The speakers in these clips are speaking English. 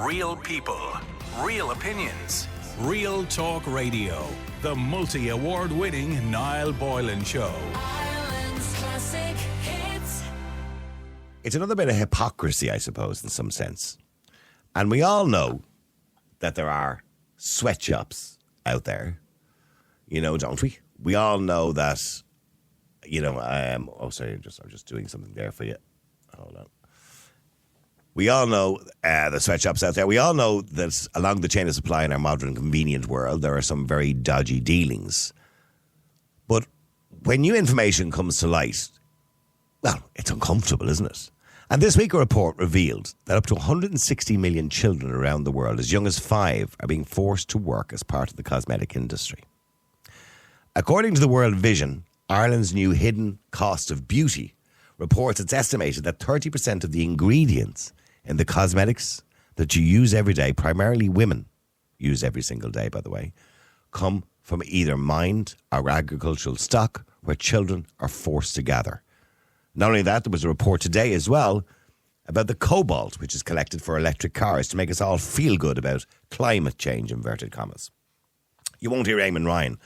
Real people, real opinions, Real Talk Radio. The multi-award winning Niall Boylan Show. Ireland's classic hits. It's another bit of hypocrisy, I suppose, in some sense. And we all know that there are sweatshops out there, don't we? We all know that, I'm just doing something there for you. Hold on. We all know the sweatshops out there. We all know that along the chain of supply in our modern convenient world, there are some very dodgy dealings. But when new information comes to light, well, it's uncomfortable, isn't it? And this week a report revealed that up to 160 million children around the world, as young as 5, are being forced to work as part of the cosmetic industry. According to the World Vision, Ireland's new hidden cost of beauty reports it's estimated that 30% of the ingredients in the cosmetics that you use every day, primarily women use every single day, by the way, come from either mined or agricultural stock where children are forced to gather. Not only that, there was a report today as well about the cobalt, which is collected for electric cars to make us all feel good about climate change, inverted commas. You won't hear Eamon Ryan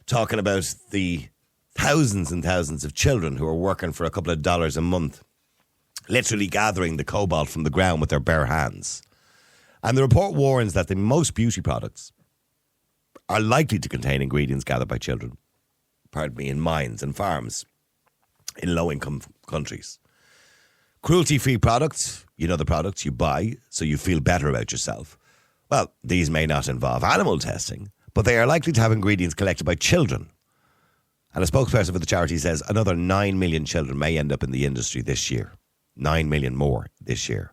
talking about the thousands and thousands of children who are working for a couple of dollars a month, literally gathering the cobalt from the ground with their bare hands. And the report warns that the most beauty products are likely to contain ingredients gathered by children, in mines and farms in low-income countries. Cruelty-free products, the products you buy so you feel better about yourself. Well, these may not involve animal testing, but they are likely to have ingredients collected by children. And a spokesperson for the charity says another 9 million children may end up in the industry this year. 9 million more this year.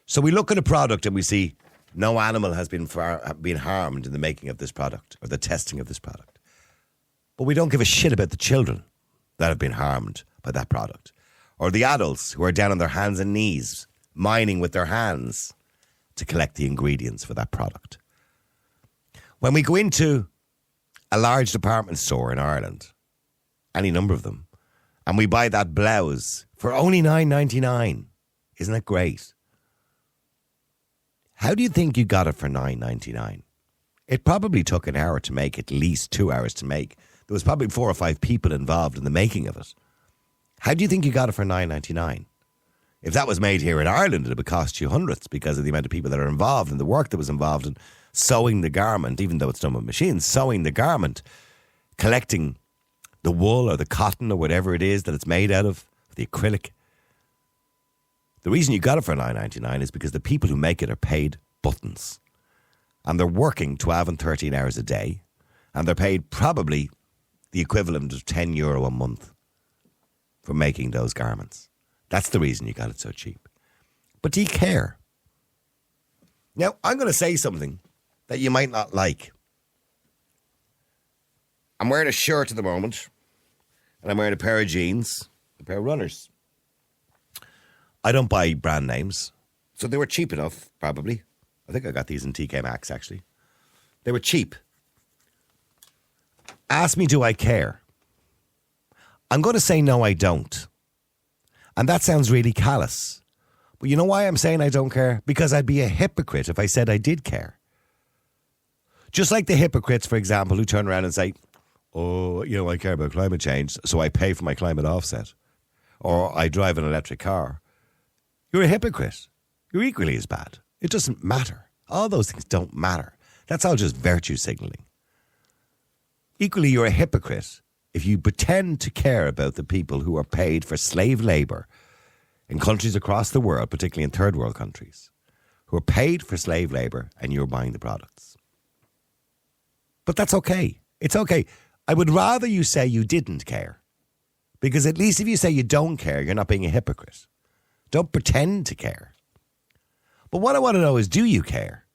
So we look at a product and we see no animal has been harmed in the making of this product or the testing of this product. But we don't give a shit about the children that have been harmed by that product, or the adults who are down on their hands and knees mining with their hands to collect the ingredients for that product. When we go into a large department store in Ireland, any number of them, and we buy that blouse for only $9.99, isn't that great? How do you think you got it for $9.99? It probably took an hour to make, at least 2 hours to make. There was probably 4 or 5 people involved in the making of it. How do you think you got it for $9.99? If that was made here in Ireland, it would cost you hundreds because of the amount of people that are involved and the work that was involved in sewing the garment, even though it's done with machines, sewing the garment, collecting the wool or the cotton or whatever it is that it's made out of, the acrylic. The reason you got it for $9.99 is because the people who make it are paid buttons. And they're working 12 and 13 hours a day. And they're paid probably the equivalent of €10 a month for making those garments. That's the reason you got it so cheap. But do you care? Now, I'm going to say something that you might not like. I'm wearing a shirt at the moment, and I'm wearing a pair of jeans, a pair of runners. I don't buy brand names, so they were cheap enough, probably. I think I got these in TK Maxx, actually. They were cheap. Ask me, do I care? I'm going to say no, I don't. And that sounds really callous. But you know why I'm saying I don't care? Because I'd be a hypocrite if I said I did care. Just like the hypocrites, for example, who turn around and say, oh, I care about climate change, so I pay for my climate offset. Or I drive an electric car. You're a hypocrite. You're equally as bad. It doesn't matter. All those things don't matter. That's all just virtue signaling. Equally, you're a hypocrite if you pretend to care about the people who are paid for slave labour in countries across the world, particularly in third world countries, who are paid for slave labour and you're buying the products. But that's okay. It's okay. I would rather you say you didn't care. Because at least if you say you don't care, you're not being a hypocrite. Don't pretend to care. But what I want to know is, do you care?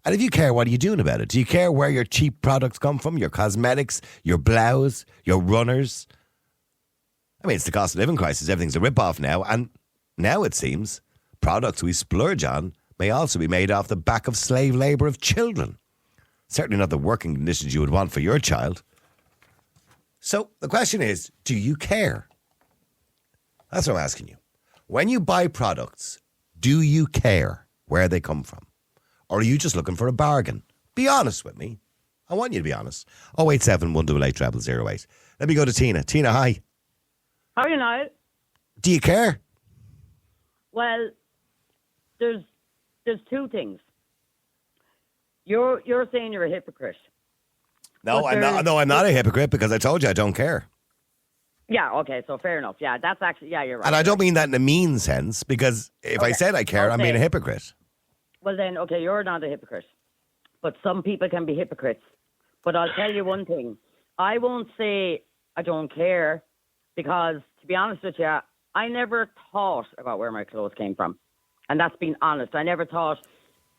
And if you care, what are you doing about it? Do you care where your cheap products come from? Your cosmetics, your blouse, your runners? I mean, it's the cost of living crisis. Everything's a rip-off now. And now it seems products we splurge on may also be made off the back of slave labour of children. Certainly not the working conditions you would want for your child. So the question is, do you care? That's what I'm asking you. When you buy products, do you care? where they come from? Or are you just looking for a bargain? Be honest with me. I want you to be honest. 087 188 0008. Let me go to Tina. Tina, hi. How are you now? Do you care? Well, there's two things. You're saying you're a hypocrite. No, But I'm not. there's- No, I'm not a hypocrite because I told you I don't care. Yeah, okay, so fair enough. Yeah, that's actually, yeah, you're right. And I don't mean that in a mean sense because if I Okay. said I care, I'm being a Okay. hypocrite. Well then, okay, you're not a hypocrite. But some people can be hypocrites. But I'll tell you one thing. I won't say I don't care because, to be honest with you, I never thought about where my clothes came from. And that's being honest. I never thought,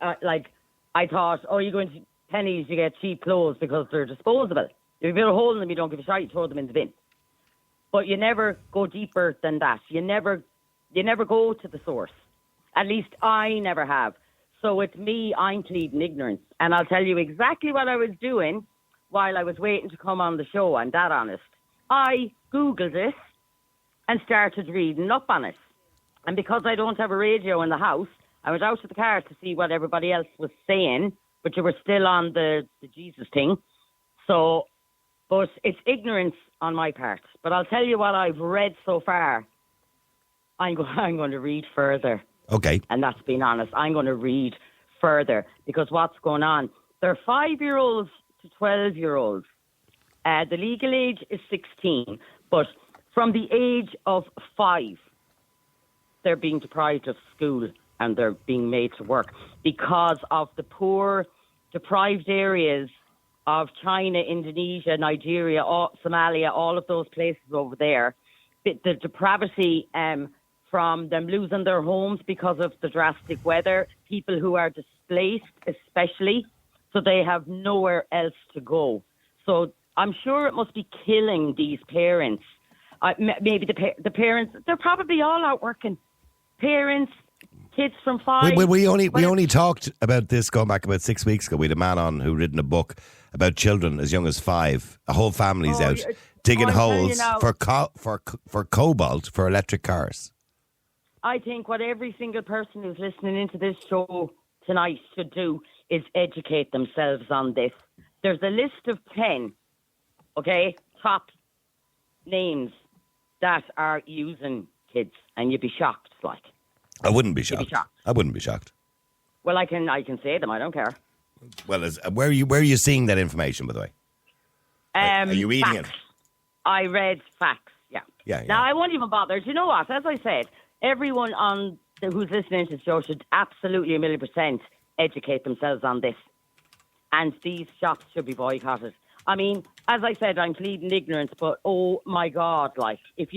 I thought, oh, you go into Pennies, you get cheap clothes because they're disposable. If you're holding them, you don't give a shit, you throw them in the bin. But you never go deeper than that. You never go to the source. At least I never have. So with me, I'm pleading ignorance. And I'll tell you exactly what I was doing while I was waiting to come on the show. I'm that honest. I Googled it and started reading up on it. And because I don't have a radio in the house, I went out to the car to see what everybody else was saying, but you were still on the Jesus thing. So, but it's ignorance on my part. But I'll tell you what I've read so far. I'm going to read further. Okay. And that's being honest. I'm going to read further because what's going on? They're 5-year-olds to 12-year-olds. The legal age is 16, but from the age of 5, they're being deprived of school and they're being made to work because of the poor, deprived areas of China, Indonesia, Nigeria, Somalia, all of those places over there. The depravity from them losing their homes because of the drastic weather, people who are displaced especially, so they have nowhere else to go. So I'm sure it must be killing these parents. Maybe the parents, they're probably all out working. Parents, kids from 5. We only talked about this going back about 6 weeks ago. We had a man on who written a book about children as young as 5. A whole family's out digging I'm telling you holes now. for cobalt for electric cars. I think what every single person who's listening into this show tonight should do is educate themselves on this. There's a list of 10, okay, top names that are using kids, and you'd be shocked, like. I wouldn't be You'd shocked. be shocked. I wouldn't be shocked. Well, I can say them. I don't care. Well, where are you seeing that information, by the way? Are you reading facts. it? I read facts. Yeah. Yeah. Now I won't even bother. Do you know what? As I said, everyone who's listening to the show should absolutely 1,000,000% educate themselves on this, and these shops should be boycotted. I mean, as I said, I'm pleading ignorance, but oh my God, like if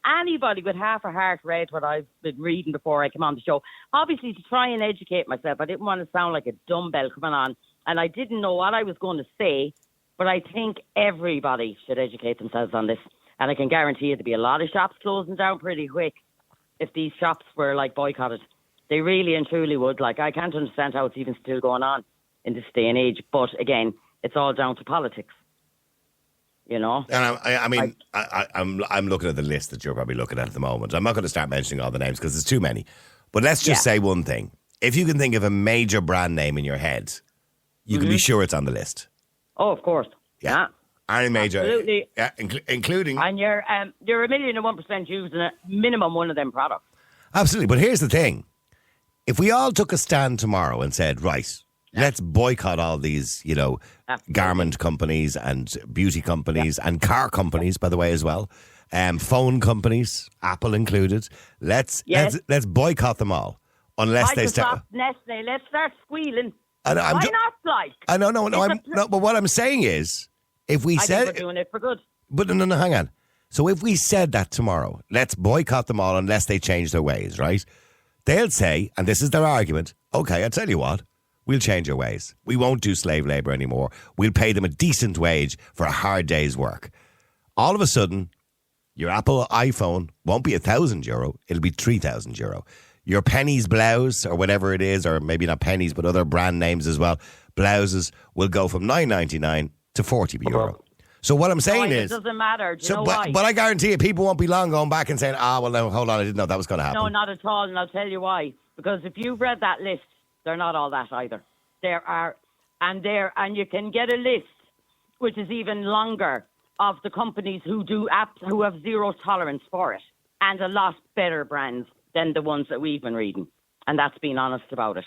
anybody with half a heart read what I've been reading before I came on the show, obviously to try and educate myself, I didn't want to sound like a dumbbell coming on, and I didn't know what I was going to say, but I think everybody should educate themselves on this, and I can guarantee you there'll be a lot of shops closing down pretty quick if these shops were like boycotted. They really and truly would. Like, I can't understand how it's even still going on in this day and age, but again, it's all down to politics. You know, and I'm looking at the list that you're probably looking at the moment. I'm not going to start mentioning all the names because there's too many. But let's just say one thing: if you can think of a major brand name in your head, you can be sure it's on the list. Oh, of course. Yeah. Any major, Absolutely. yeah, including. And you're 1,001% using a minimum one of them products. Absolutely, but here's the thing: if we all took a stand tomorrow and said, right, let's boycott all these, garment companies and beauty companies and car companies, by the way, as well, phone companies, Apple included. Let's boycott them all unless they start. Nestle, let's start squealing. Why not, like? I don't know. No, but what I'm saying is, if we I said, think we're doing it for good. but no, hang on. So if we said that tomorrow, let's boycott them all unless they change their ways, right? They'll say, and this is their argument, okay, I'll tell you what, we'll change our ways. We won't do slave labour anymore. We'll pay them a decent wage for a hard day's work. All of a sudden, your Apple iPhone won't be €1,000, it'll be €3,000. Your Pennies blouse, or whatever it is, or maybe not Pennies, but other brand names as well, blouses will go from €9.99 to €40. So what I'm saying is, it doesn't matter. Do you know why? but I guarantee you, people won't be long going back and saying, well, no, hold on, I didn't know that was going to happen. No, not at all, and I'll tell you why. Because if you've read that list, They're not all that either. There are, and you can get a list, which is even longer, of the companies who do apps who have zero tolerance for it, and a lot better brands than the ones that we've been reading. And that's being honest about it.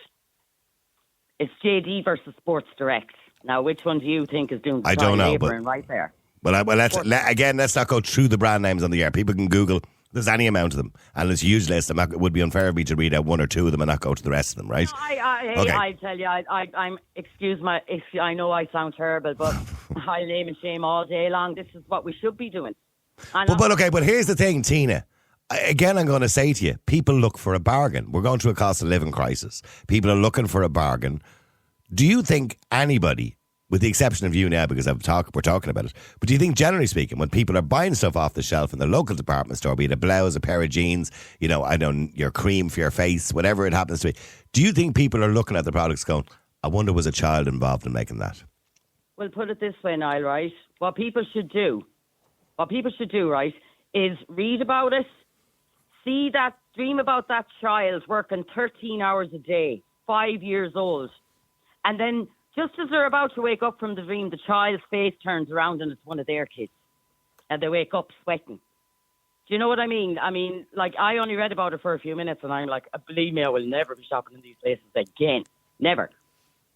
It's JD versus Sports Direct. Now, which one do you think is doing the I don't know, labouring right there? Well, let's not go through the brand names on the air. People can Google. There's any amount of them, and it's a huge list. It would be unfair of me to read out one or two of them and not go to the rest of them, right? No, I tell you, I'm I know I sound terrible, but I name and shame all day long. This is what we should be doing. But here's the thing, Tina. Again, I'm going to say to you, people look for a bargain. We're going through a cost of living crisis. People are looking for a bargain. Do you think anybody, with the exception of you now, because we're talking about it, but do you think, generally speaking, when people are buying stuff off the shelf in the local department store, be it a blouse, a pair of jeans, your cream for your face, whatever it happens to be, do you think people are looking at the products going, I wonder was a child involved in making that? Well, put it this way, Niall, right? What people should do, right, is read about it, dream about that child working 13 hours a day, 5 years old, and then just as they're about to wake up from the dream, the child's face turns around and it's one of their kids. And they wake up sweating. Do you know what I mean? I mean, like, I only read about it for a few minutes and I'm like, believe me, I will never be shopping in these places again. Never.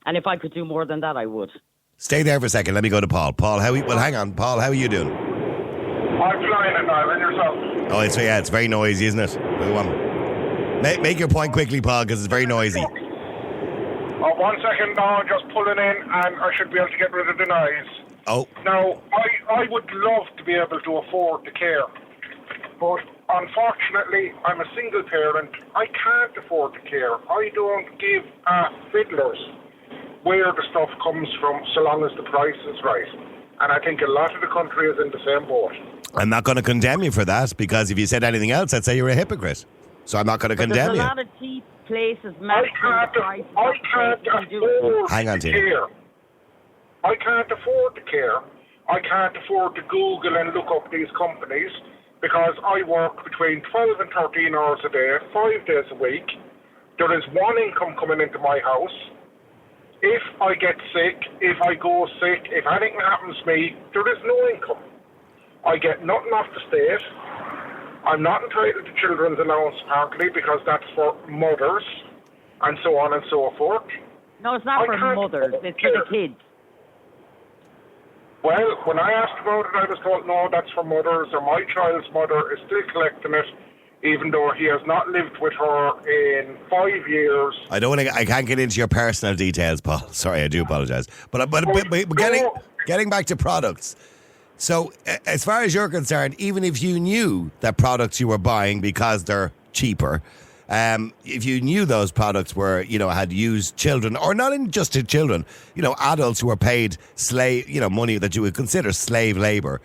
And if I could do more than that, I would. Stay there for a second. Let me go to Paul. Paul, hang on. Paul, how are you doing? I'm flying it now, and yourself? Oh, it's very noisy, isn't it? Go on. Make your point quickly, Paul, because it's very noisy. 1 second now, just pulling in, and I should be able to get rid of the noise. Oh. Now, I would love to be able to afford the care, but unfortunately, I'm a single parent. I can't afford the care. I don't give fiddlers where the stuff comes from, so long as the price is right. And I think a lot of the country is in the same boat. I'm not going to condemn you for that, because if you said anything else, I'd say you're a hypocrite. So I'm not going to condemn you. There's a lot of cheap places matching the price. I can't afford Hang on, the Tina. care. I can't afford the care. I can't afford to Google and look up these companies because I work between 12 and 13 hours a day, 5 days a week. There is one income coming into my house. If I get sick, if I go sick, if anything happens to me, there is no income. I get nothing off the state. I'm not entitled to children's allowance apparently because that's for mothers and so on and so forth. No, it's not for mothers, it's for the kids. Well, when I asked about it, I was told, no, that's for mothers, or my child's mother is still collecting it, even though he has not lived with her in 5 years. I can't get into your personal details, Paul. Sorry, I do apologise. But getting back to products. So, as far as you're concerned, even if you knew that products you were buying because they're cheaper, if you knew those products were, had used children, or not even just to children, adults who are paid money that you would consider slave labour,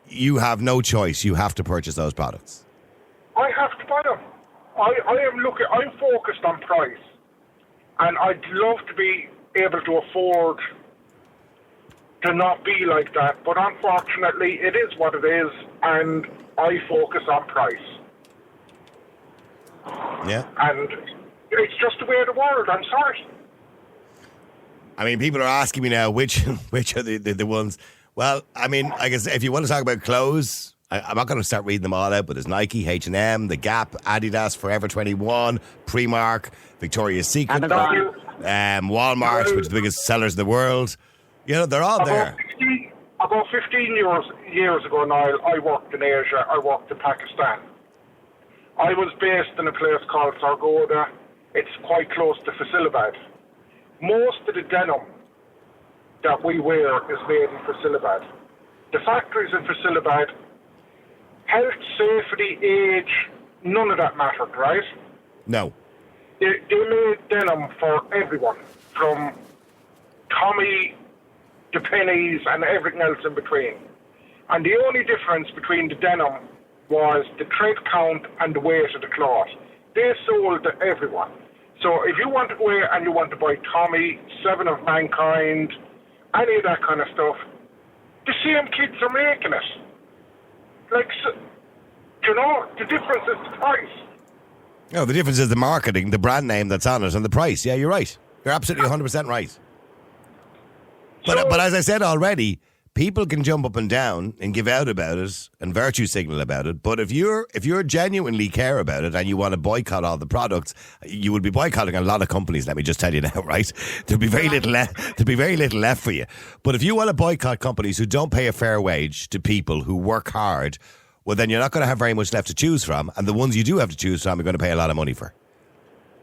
you have no choice. You have to purchase those products. I have to buy them. I'm focused on price, and I'd love to be able to afford to not be like that, but unfortunately it is what it is, and I focus on price. Yeah. And it's just the way of the world, I'm sorry. I mean, people are asking me now which are the ones. Well, I mean, I guess if you want to talk about clothes, I'm not going to start reading them all out, but there's Nike, H&M, The Gap, Adidas, Forever 21, Primark, Victoria's Secret, Walmart, which is the biggest sellers in the world. They're all there. About 15 years ago, Niall, I worked in Asia. I worked in Pakistan. I was based in a place called Sargodha. It's quite close to Fasilabad. Most of the denim that we wear is made in Fasilabad. The factories in Fasilabad, health, safety, age, none of that mattered, right? No. They made denim for everyone, from Tommy to pennies and everything else in between. And the only difference between the denim was the thread count and the weight of the cloth. They sold to everyone. So if you want to go and you want to buy Tommy, Seven of Mankind, any of that kind of stuff, the same kids are making it. The difference is the price. No, the difference is the marketing, the brand name that's on it, and the price. Yeah, you're right. You're absolutely 100% right. But as I said already, people can jump up and down and give out about it and virtue signal about it. But if you're genuinely care about it and you want to boycott all the products, you would be boycotting a lot of companies. Let me just tell you now, right? There'd be very little left for you. But if you want to boycott companies who don't pay a fair wage to people who work hard, well, then you're not going to have very much left to choose from, and the ones you do have to choose from, you're going to pay a lot of money for.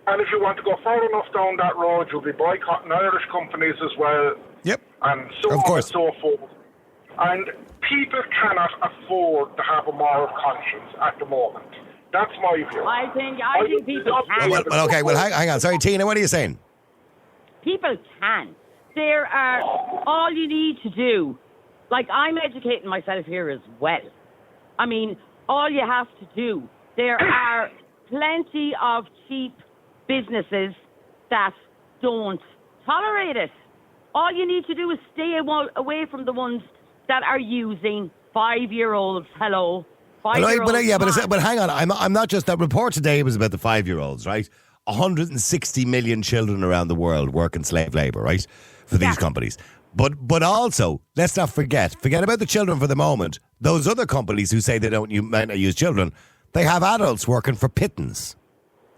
And if you want to go far enough down that road, you'll be boycotting Irish companies as well. Yep. And so Of on course. and so forth. And people cannot afford to have a moral conscience at the moment. That's my view. I think people can. Well, okay, well, hang on. Sorry, Tina, what are you saying? People can. There are, all you need to do, like I'm educating myself here as well. I mean, all you have to do, there are plenty of cheap businesses that don't tolerate it. All you need to do is stay away from the ones that are using 5-year-olds. Hello. 5-year-olds. But hang on. I'm not just, that report today was about the 5-year-olds, right? 160 million children around the world work in slave labor, right? For these companies. But also, let's not forget about the children for the moment. Those other companies who say they might not use children, they have adults working for pittance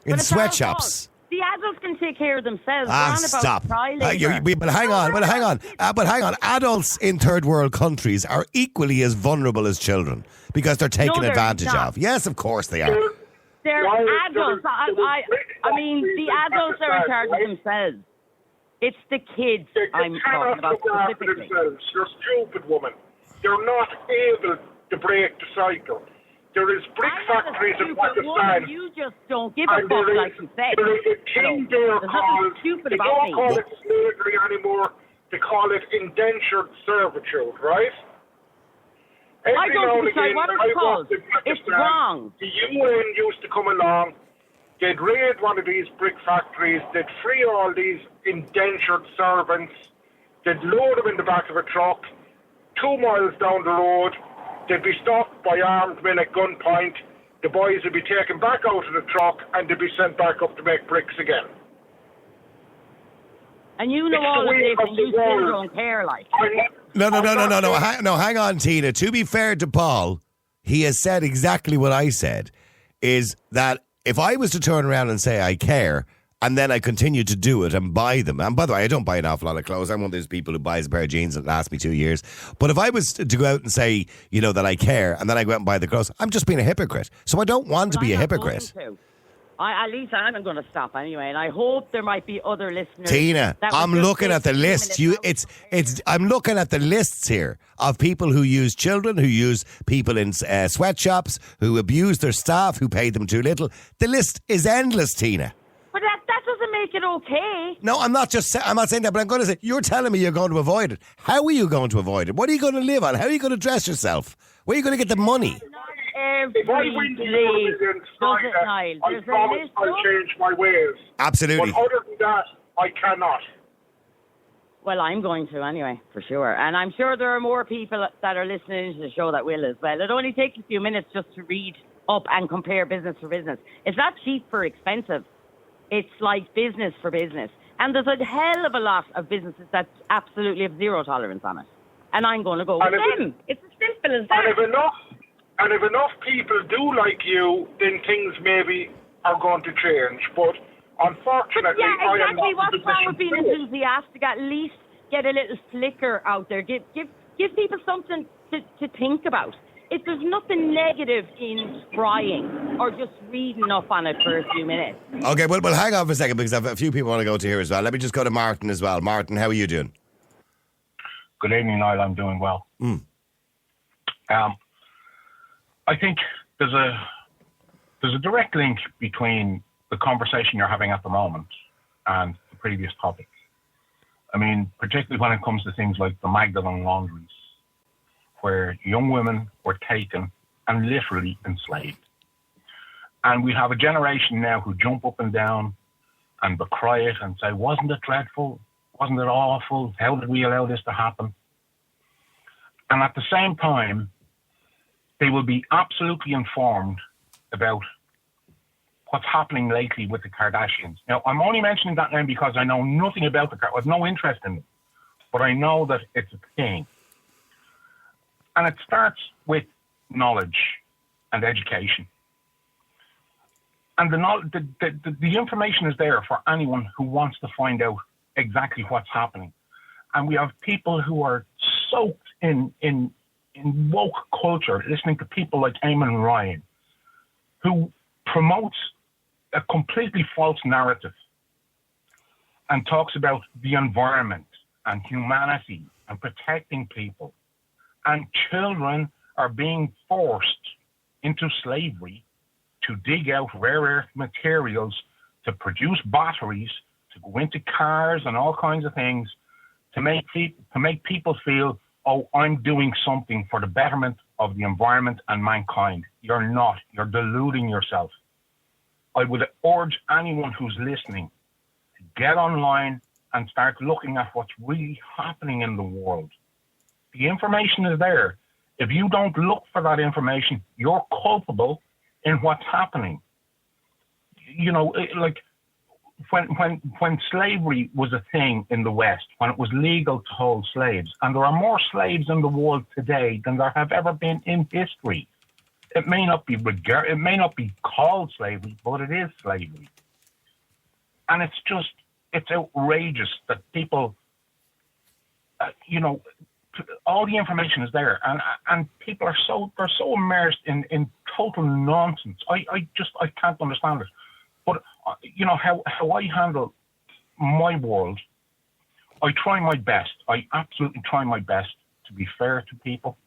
in sweatshops. The adults can take care of themselves. Stop. Child labor. But hang on. Adults in third world countries are equally as vulnerable as children because they're taken advantage of. Yes, of course they are. They're adults. I mean, the adults are in charge of themselves. It's the kids I'm talking about specifically. Themselves. You're stupid, woman. They're not able to break the cycle. There is brick factories in Pakistan. You just don't give a fuck, like you said. There is a thing there called, stupid they about don't me. call it slavery anymore. They call it indentured servitude, right? I don't decide what it's called. It's wrong. The UN used to come along. They'd raid one of these brick factories. They'd free all these indentured servants. They'd load them in the back of a truck. 2 miles down the road, they'd be stopped by armed men at gunpoint. The boys would be taken back out of the truck and they'd be sent back up to make bricks again. And you know all of this and you still don't care, like. No, hang on, Tina. To be fair to Paul, he has said exactly what I said, is that if I was to turn around and say I care, and then I continue to do it and buy them. And by the way, I don't buy an awful lot of clothes. I'm one of those people who buys a pair of jeans that last me 2 years. But if I was to go out and say, that I care, and then I go out and buy the clothes, I'm just being a hypocrite. So I don't want to be a hypocrite. At least I'm going to stop anyway, and I hope there might be other listeners. Tina, I'm looking at the list. I'm looking at the lists here of people who use children, who use people in sweatshops, who abuse their staff, who pay them too little. The list is endless, Tina. But that doesn't make it okay. No, I'm not saying that, but I'm going to say, you're telling me you're going to avoid it. How are you going to avoid it? What are you going to live on? How are you going to dress yourself? Where are you going to get the money? If I win the Eurovision, I promise I'll change my ways. Absolutely. But other than that, I cannot. Well, I'm going to anyway, for sure. And I'm sure there are more people that are listening to the show that will as well. It only takes a few minutes just to read up and compare business for business. It's not cheap for expensive. It's like business for business. And there's a hell of a lot of businesses that absolutely have zero tolerance on it. And I'm going to go with them. It's as simple as that. And if enough people do like you, then things maybe are going to change. But unfortunately, I am not What's wrong with being enthusiastic? At least get a little flicker out there. Give people something to think about. If there's nothing negative in trying or just reading up on it for a few minutes. Okay, well, hang on for a second because a few people want to go to here as well. Let me just go to Martin as well. Martin, how are you doing? Good evening, Niall. I'm doing well. I think there's a direct link between the conversation you're having at the moment and the previous topic. I mean, particularly when it comes to things like the Magdalen laundries, where young women were taken and literally enslaved. And we have a generation now who jump up and down and decry it and say, wasn't it dreadful? Wasn't it awful? How did we allow this to happen? And at the same time, they will be absolutely informed about what's happening lately with the Kardashians. Now, I'm only mentioning that name because I know nothing about the Kardashians. I have no interest in them. But I know that it's a thing. And it starts with knowledge and education. And the information is there for anyone who wants to find out exactly what's happening. And we have people who are soaked in woke culture, listening to people like Eamon Ryan, who promotes a completely false narrative and talks about the environment and humanity and protecting people. And children are being forced into slavery to dig out rare earth materials to produce batteries, to go into cars and all kinds of things, to make people feel, oh, I'm doing something for the betterment of the environment and mankind. You're not. You're deluding yourself. I would urge anyone who's listening to get online and start looking at what's really happening in the world. The information is there. If you don't look for that information, you're culpable in what's happening. You know, like when slavery was a thing in the West, when it was legal to hold slaves, and there are more slaves in the world today than there have ever been in history. It may not be called slavery, but it is slavery. And it's outrageous that people, all the information is there, and people are so immersed in total nonsense. I can't understand it. But how I handle my world, I try my best. I absolutely try my best to be fair to people.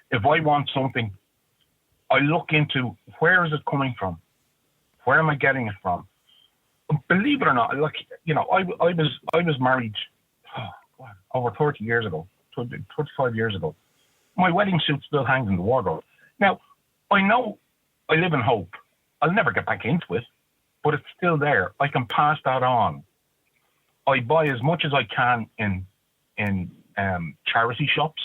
If I want something, I look into where is it coming from, where am I getting it from. Believe it or not, I was married over 30 years ago, 35 years ago. My wedding suit still hangs in the wardrobe. Now, I know I live in hope. I'll never get back into it, but it's still there. I can pass that on. I buy as much as I can in charity shops.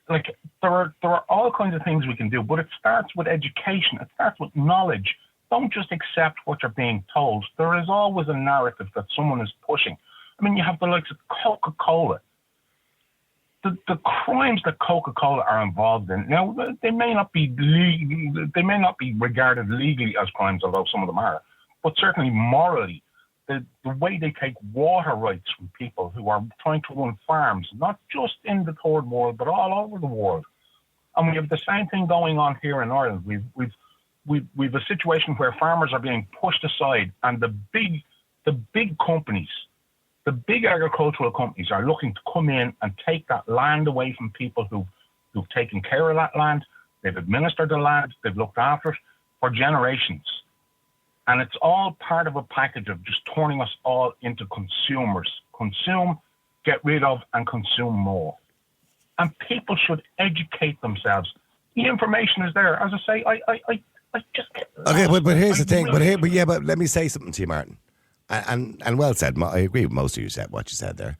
There are all kinds of things we can do, but it starts with education. It starts with knowledge. Don't just accept what you're being told. There is always a narrative that someone is pushing. I mean, you have the likes of Coca-Cola. The crimes that Coca-Cola are involved in, now, they may not be regarded legally as crimes, although some of them are, but certainly morally, the way they take water rights from people who are trying to run farms, not just in the third world, but all over the world. And we have the same thing going on here in Ireland. We've a situation where farmers are being pushed aside, and the big companies, the big agricultural companies are looking to come in and take that land away from people who've taken care of that land. They've administered the land. They've looked after it for generations. And it's all part of a package of just turning us all into consumers. Consume, get rid of, and consume more. And people should educate themselves. The information is there. As I say, I just get... Okay, but here's the thing. But let me say something to you, Martin. And well said. I agree with most of what you said there.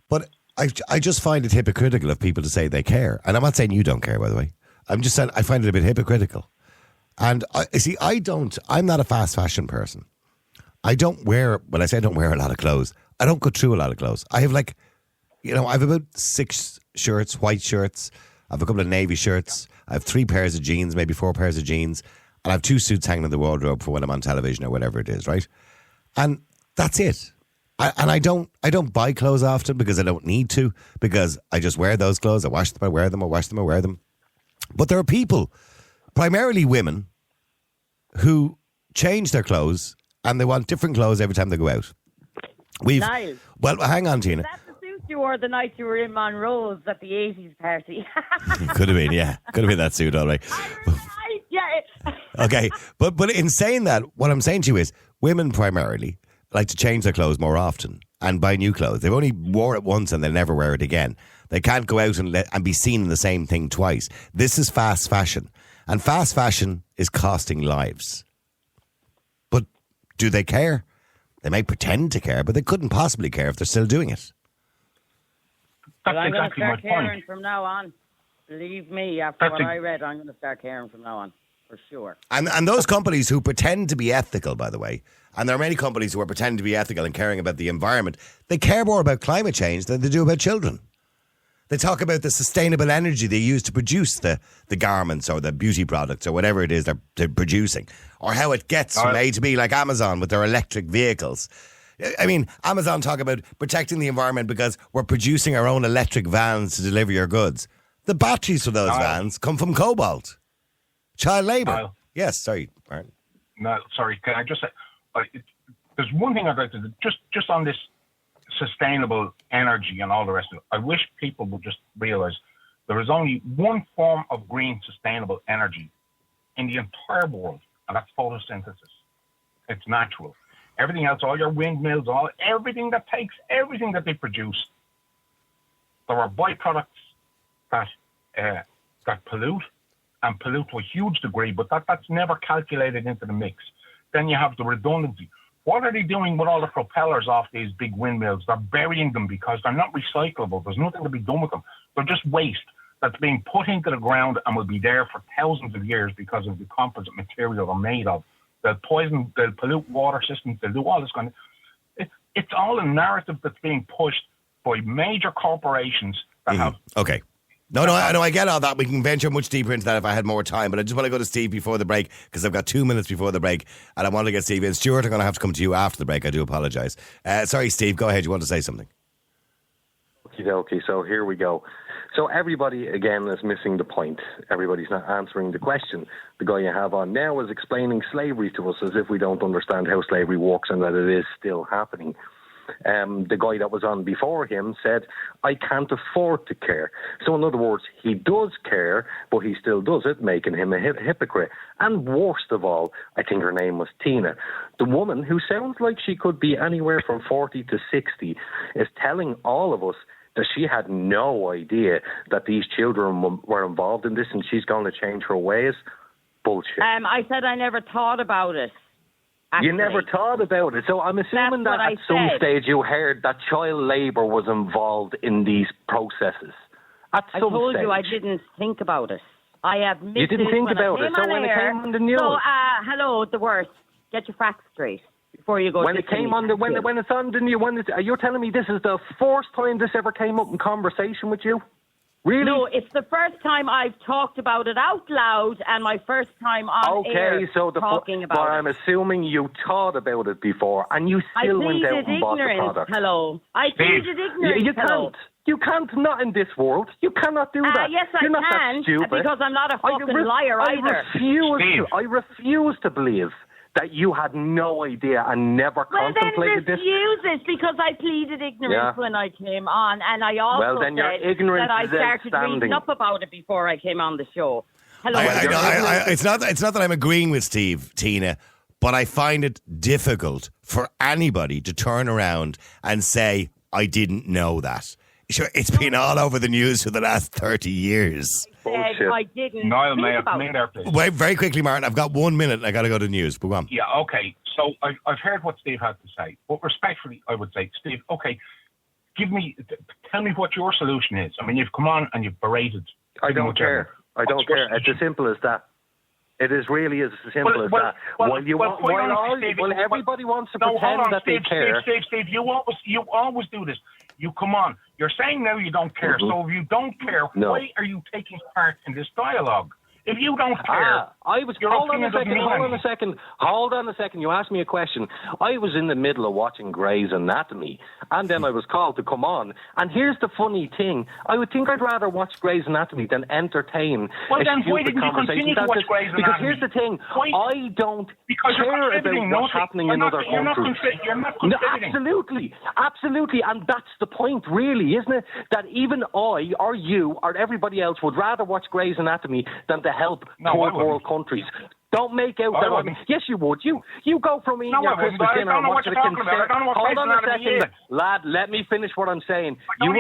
But I just find it hypocritical of people to say they care. And I'm not saying you don't care, by the way. I'm just saying I find it a bit hypocritical. And I'm not a fast fashion person. When I say I don't wear a lot of clothes, I don't go through a lot of clothes. I have I have about 6 shirts, white shirts. I have a couple of navy shirts. I have 3 pairs of jeans, maybe 4 pairs of jeans. And I have 2 suits hanging in the wardrobe for when I'm on television or whatever it is, right? And that's it. I don't buy clothes often because I don't need to, because I just wear those clothes. I wash them, I wear them, I wash them, I wear them. But there are people, primarily women, who change their clothes and they want different clothes every time they go out. Niall. Well, hang on, Tina. That's the suit you wore the night you were in Monroe's at the 80s party. Could have been, yeah. Could have been that suit, all right. Yeah. Okay, but in saying that, what I'm saying to you is women primarily like to change their clothes more often and buy new clothes. They've only wore it once and they'll never wear it again. They can't go out and be seen in the same thing twice. This is fast fashion. And fast fashion is costing lives. But do they care? They may pretend to care, but they couldn't possibly care if they're still doing it. That's I'm exactly going my to start caring point. from now on. Believe me, after what I read, I'm going to start caring from now on. for sure. And those companies who pretend to be ethical, by the way, and there are many companies who are pretending to be ethical and caring about the environment, they care more about climate change than they do about children. They talk about the sustainable energy they use to produce the garments or the beauty products or whatever it is they're producing, or how it gets from A to B, like Amazon with their electric vehicles. I mean, Amazon talk about protecting the environment because we're producing our own electric vans to deliver your goods. The batteries for those vans come from cobalt. Child labour. Yes, sorry, Martin. No, sorry. Can I just say, there's one thing I'd like to do, just on this sustainable energy and all the rest of it. I wish people would just realise there is only one form of green sustainable energy in the entire world, and that's photosynthesis. It's natural. Everything else, all your windmills, everything that they produce, there are byproducts that pollute and pollute to a huge degree, but that's never calculated into the mix. Then you have the redundancy. What are they doing with all the propellers off these big windmills? They're burying them because they're not recyclable. There's nothing to be done with them. They're just waste that's being put into the ground and will be there for thousands of years because of the composite material they're made of. They'll poison, they'll pollute water systems, they'll do all this kind of... It's all a narrative that's being pushed by major corporations that have... Okay. No, I get all that. We can venture much deeper into that if I had more time, but I just want to go to Steve before the break because I've got 2 minutes before the break and I want to get Steve in. Stuart, I'm going to have to come to you after the break. I do apologise. Sorry, Steve, go ahead. You want to say something? Okay, so here we go. So everybody, again, is missing the point. Everybody's not answering the question. The guy you have on now is explaining slavery to us as if we don't understand how slavery works and that it is still happening. The guy that was on before him said, I can't afford to care. So in other words, he does care, but he still does it, making him a hypocrite. And worst of all, I think her name was Tina. The woman, who sounds like she could be anywhere from 40 to 60, is telling all of us that she had no idea that these children were involved in this and she's going to change her ways. Bullshit. I said I never thought about it. Actually. You never thought about it. So I'm assuming that at some stage you heard that child labour was involved in these processes. I told you I didn't think about it. I admit you didn't think about it. So when it came on the news. So, hello, the worst. Get your facts straight before you go. When it came on when it's on the news, you're telling me this is the first time this ever came up in conversation with you? Really? No, it's the first time I've talked about it out loud and my first time on air talking about it. But I'm assuming you thought about it before and you still went out and bought the product. Hello. I pleaded ignorance. You can't, not in this world. You cannot do that. Yes, You're I not can, that stupid. because I'm not a fucking liar either. I refuse to believe that you had no idea and never contemplated this. Well, then refuse it, because I pleaded ignorance when I came on, and I also said that I started reading up about it before I came on the show. Hello. It's not that I'm agreeing with Steve, Tina, but I find it difficult for anybody to turn around and say, I didn't know that. Sure, it's been all over the news for the last 30 years. Bullshit. I didn't Niall, think about it. Wait, very quickly, Martin. I've got 1 minute and I got to go to the news. But go on. Yeah, okay. So I've heard what Steve had to say. But respectfully, I would say, Steve, okay, tell me what your solution is. I mean, you've come on and you've berated. I don't care. I don't care. It's as simple as that. It is really as simple as that. Everybody wants to pretend that they care. Steve, you always do this. You come on. You're saying now you don't care. Mm-hmm. So if you don't care, why are you taking part in this dialogue? If you don't care, hold on a second. You asked me a question. I was in the middle of watching Grey's Anatomy, and then I was called to come on. And here's the funny thing: I would think I'd rather watch Grey's Anatomy than entertain. Well, then why didn't you continue to watch Grey's Anatomy? Because here's the thing: I don't care about what's happening in other countries. You're not contributing. Absolutely, and that's the point, really, isn't it? That even I, or you, or everybody else would rather watch Grey's Anatomy than to help third world countries. Don't make out that yes, you would. You go from eating your Christmas dinner and watching a concert. Hold on a second, lad. Let me finish what I'm saying. You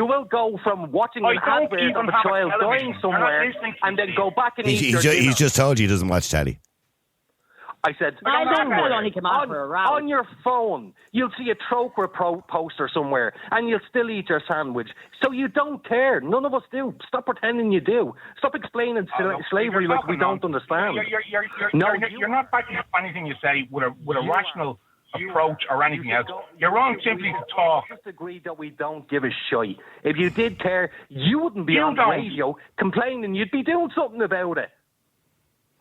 will go from watching an advert of a child dying somewhere, and then go back and eat your dinner. He's just told you he doesn't watch telly. I said, I don't know only come out for a row. on your phone, you'll see a Troker poster somewhere, and you'll still eat your sandwich. So you don't care. None of us do. Stop pretending you do. Stop explaining slavery like we don't understand. You're not backing up anything you say with a rational approach or anything else. You're wrong simply to talk. Just agreed that we don't give a shite. If you did care, you wouldn't be on the radio complaining. You'd be doing something about it.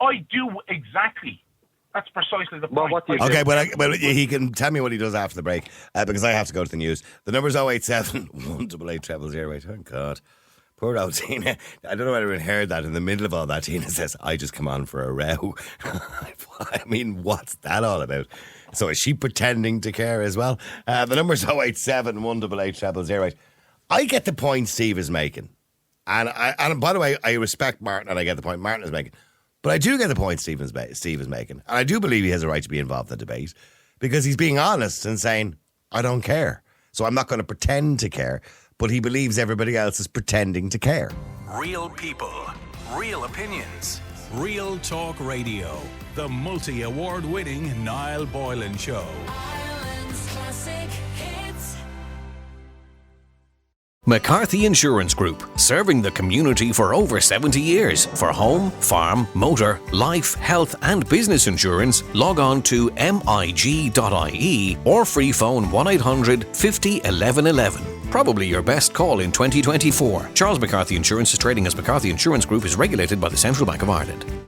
I do exactly. That's precisely the point. Well, what do you do? Okay, well, he can tell me what he does after the break because I have to go to the news. The number's 087 188 0008. Oh, God. Poor old Tina. I don't know whether anyone heard that. In the middle of all that, Tina says, I just come on for a row. I mean, what's that all about? So is she pretending to care as well? The number's 087 188 0008. I get the point Steve is making. And by the way, I respect Martin and I get the point Martin is making. But I do get the point Steve is making. And I do believe he has a right to be involved in the debate because he's being honest and saying, I don't care. So I'm not going to pretend to care. But he believes everybody else is pretending to care. Real people, real opinions, Real Talk Radio. The multi-award winning Niall Boylan Show. Ireland's classic hits. McCarthy Insurance Group, serving the community for over 70 years. For home, farm, motor, life, health and business insurance, log on to mig.ie or free phone 1800 50 11 11. Probably your best call in 2024. Charles McCarthy Insurance is trading as McCarthy Insurance Group is regulated by the Central Bank of Ireland.